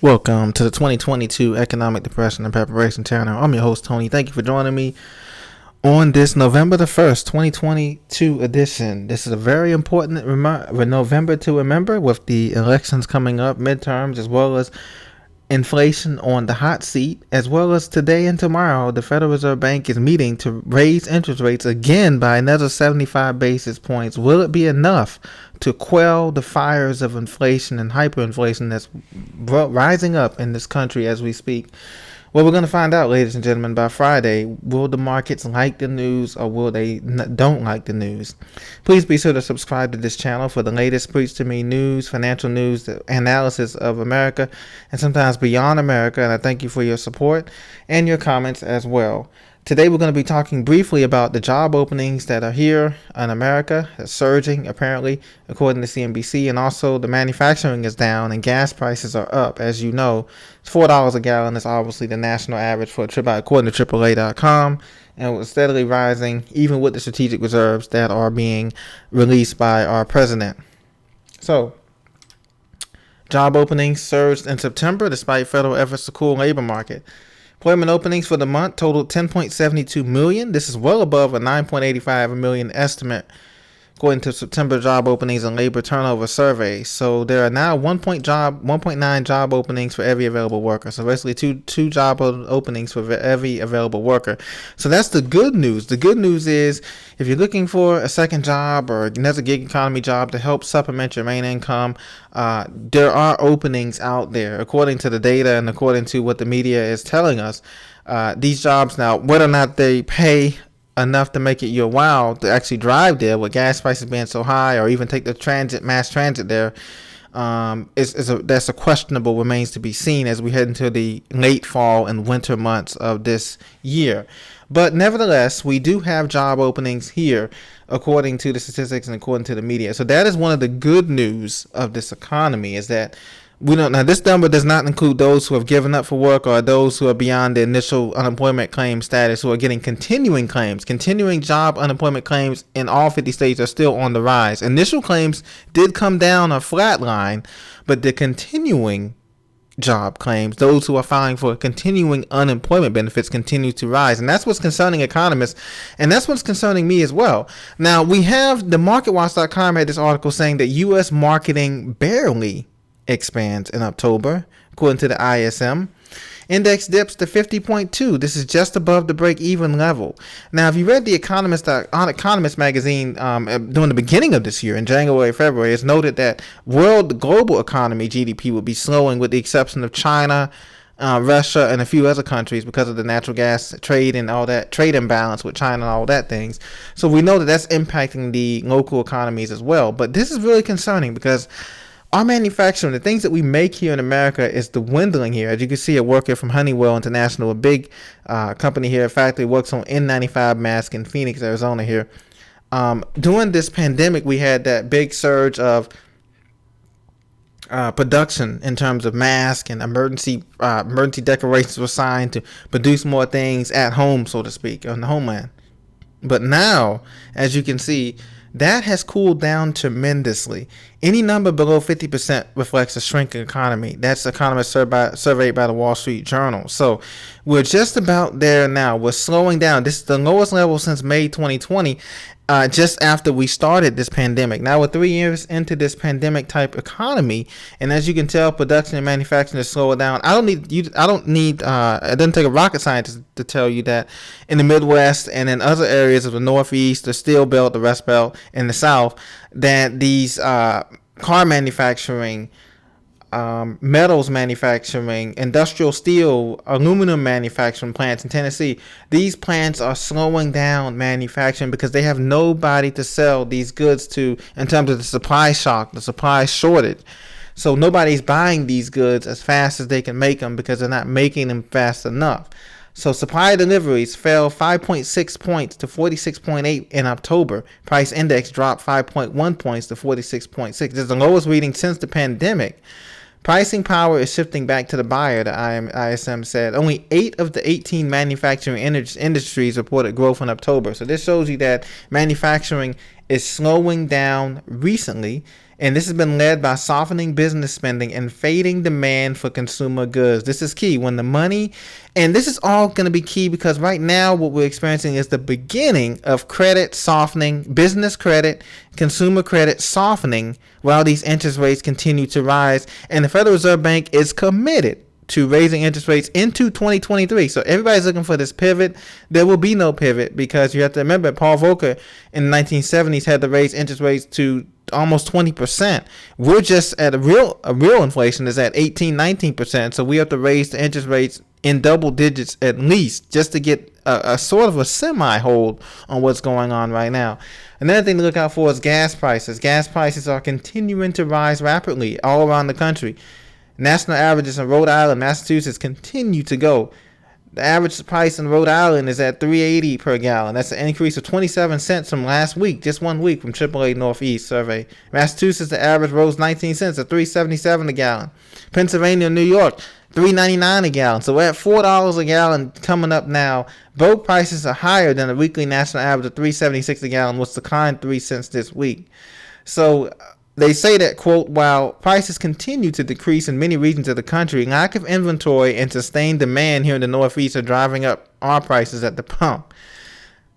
Welcome to the 2022 Economic Depression and Preparation Channel. I'm your host, Tony. Thank you for joining me on this November the 1st, 2022 edition. This is a very important November to remember with the elections coming up, midterms, as well as inflation on the hot seat, as well as today and tomorrow. The Federal Reserve Bank is meeting to raise interest rates again by another 75 basis points. Will it be enough to quell the fires of inflation and hyperinflation that's rising up in this country as we speak? Well, we're going to find out, ladies and gentlemen, by Friday. Will the markets like the news, or will they don't like the news? Please be sure to subscribe to this channel for the latest Preach to Me news, financial news, the analysis of America, and sometimes beyond America. And I thank you for your support and your comments as well. Today, we're going to be talking briefly about the job openings that are here in America, surging, apparently, according to CNBC. And also, the manufacturing is down and gas prices are up. As you know, it's $4 a gallon. It's obviously the national average for a trip, according to AAA.com. And it's steadily rising, even with the strategic reserves that are being released by our president. So, job openings surged in September despite federal efforts to cool labor market. Employment openings for the month totaled 10.72 million. This is well above a 9.85 million estimate, according to September job openings and labor turnover surveys. So there are now 1.9 job openings for every available worker. So basically two job openings for every available worker. So that's the good news. The good news is if you're looking for a second job or another gig economy job to help supplement your main income, there are openings out there, according to the data and according to what the media is telling us. These jobs now, whether or not they pay enough to make it your wow to actually drive there with gas prices being so high, or even take the mass transit there, that's a questionable, remains to be seen as we head into the late fall and winter months of this year. But nevertheless, we do have job openings here, according to the statistics and according to the media. So that is one of the good news of this economy, is that we don't. Now, this number does not include those who have given up for work or those who are beyond the initial unemployment claim status, who are getting continuing claims. Continuing job unemployment claims in all 50 states are still on the rise. Initial claims did come down a flat line, but the continuing job claims, those who are filing for continuing unemployment benefits, continue to rise. And that's what's concerning economists, and that's what's concerning me as well. Now, we have the MarketWatch.com had this article saying that U.S. marketing barely expands in October, according to the ISM. Index dips to 50.2. This is just above the break-even level. Now, if you read the Economist magazine during the beginning of this year, in January, February, it's noted that global economy GDP would be slowing, with the exception of China, Russia, and a few other countries, because of the natural gas trade and all that trade imbalance with China and all that things. So we know that that's impacting the local economies as well. But this is really concerning because our manufacturing, the things that we make here in America, is dwindling here. As you can see, a worker from Honeywell International, a big company here, a factory, works on N95 masks in Phoenix, Arizona here. During this pandemic, we had that big surge of production in terms of masks, and emergency declarations were signed to produce more things at home, so to speak, on the homeland. But now, as you can see, that has cooled down tremendously. Any number below 50% reflects a shrinking economy. That's economists surveyed by the Wall Street Journal. So we're just about there now. We're slowing down. This is the lowest level since May 2020, just after we started this pandemic. Now we're 3 years into this pandemic type economy, and as you can tell, production and manufacturing is slowing down. It doesn't take a rocket scientist to tell you that in the Midwest and in other areas of the Northeast, the Steel Belt, the Rust Belt, and the South, that these car manufacturing, metals manufacturing, industrial steel, aluminum manufacturing plants in Tennessee, these plants are slowing down manufacturing because they have nobody to sell these goods to in terms of the supply shock, the supply shortage. So nobody's buying these goods as fast as they can make them because they're not making them fast enough. So supply deliveries fell 5.6 points to 46.8 in October. Price index dropped 5.1 points to 46.6. This is the lowest reading since the pandemic. Pricing power is shifting back to the buyer, the ISM said. Only 8 of the 18 manufacturing industries reported growth in October. So this shows you that manufacturing is slowing down recently, And this has been led by softening business spending and fading demand for consumer goods. This is key. When the money, and this is all going to be key because right now what we're experiencing is the beginning of credit softening, business credit, consumer credit softening while these interest rates continue to rise. And the Federal Reserve Bank is committed to raising interest rates into 2023. So everybody's looking for this pivot. There will be no pivot because you have to remember Paul Volcker in the 1970s had to raise interest rates to almost 20%. We're just at a real inflation is at 18-19%. So we have to raise the interest rates in double digits at least just to get a sort of a semi hold on what's going on right now. Another thing to look out for is gas prices. Gas prices are continuing to rise rapidly all around the country. National averages in Rhode Island, Massachusetts continue to go. The average price in Rhode Island is at $3.80 per gallon. That's an increase of 27 cents from last week, just 1 week from AAA Northeast survey. Massachusetts, the average rose 19 cents to $3.77 a gallon. Pennsylvania and New York, $3.99 a gallon. So we're at $4 a gallon coming up now. Both prices are higher than the weekly national average of $3.76 a gallon, which declined 3 cents this week. So they say that, quote, while prices continue to decrease in many regions of the country, lack of inventory and sustained demand here in the Northeast are driving up our prices at the pump.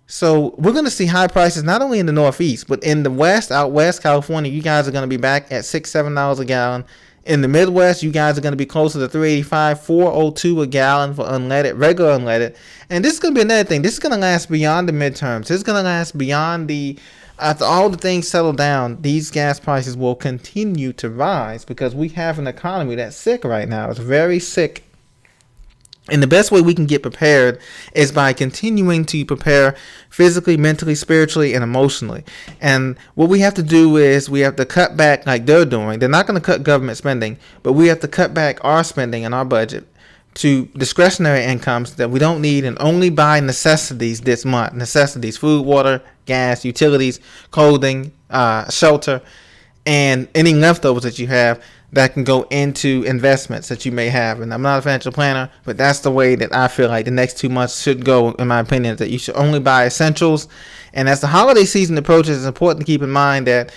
So we're going to see high prices not only in the Northeast, but in the West, out West, California, you guys are going to be back at $6, $7 a gallon. In the Midwest, you guys are going to be closer to $3.85, $4.02 a gallon for unleaded, regular unleaded. And this is going to be another thing. This is going to last beyond the midterms. This is going to last beyond after all the things settle down, these gas prices will continue to rise because we have an economy that's sick right now. It's very sick. And the best way we can get prepared is by continuing to prepare physically, mentally, spiritually, and emotionally. And what we have to do is we have to cut back like they're doing. They're not going to cut government spending, but we have to cut back our spending and our budget to discretionary incomes that we don't need and only buy necessities this month. Necessities, food, water, gas, utilities, clothing, shelter, and any leftovers that you have that can go into investments that you may have. And I'm not a financial planner, but that's the way that I feel like the next 2 months should go, in my opinion, that you should only buy essentials. And as the holiday season approaches, it's important to keep in mind that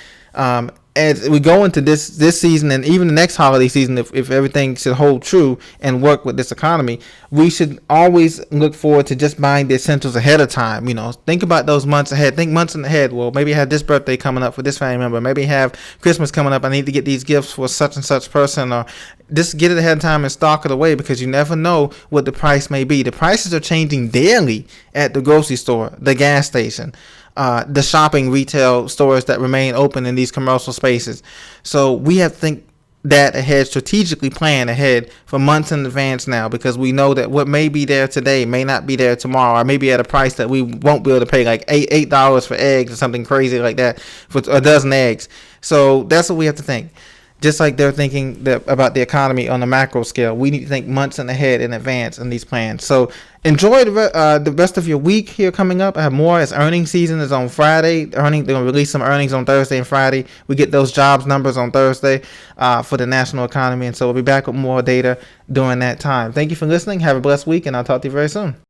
as we go into this season and even the next holiday season, if everything should hold true and work with this economy, we should always look forward to just buying the essentials ahead of time. You know, think about those months ahead. Think months ahead. Well, maybe I have this birthday coming up for this family member. Maybe I have Christmas coming up. I need to get these gifts for such and such person, or just get it ahead of time and stock it away because you never know what the price may be. The prices are changing daily at the grocery store, the gas station, the shopping retail stores that remain open in these commercial spaces. So we have to think that ahead, strategically plan ahead for months in advance now, because we know that what may be there today may not be there tomorrow, or maybe at a price that we won't be able to pay, like $8 for eggs or something crazy like that for a dozen eggs. So that's what we have to think. Just like they're thinking about the economy on a macro scale, we need to think months ahead in advance in these plans. So enjoy the rest of your week here coming up. I have more as earnings season is on Friday. They're going to release some earnings on Thursday and Friday. We get those jobs numbers on Thursday for the national economy. And so we'll be back with more data during that time. Thank you for listening. Have a blessed week, and I'll talk to you very soon.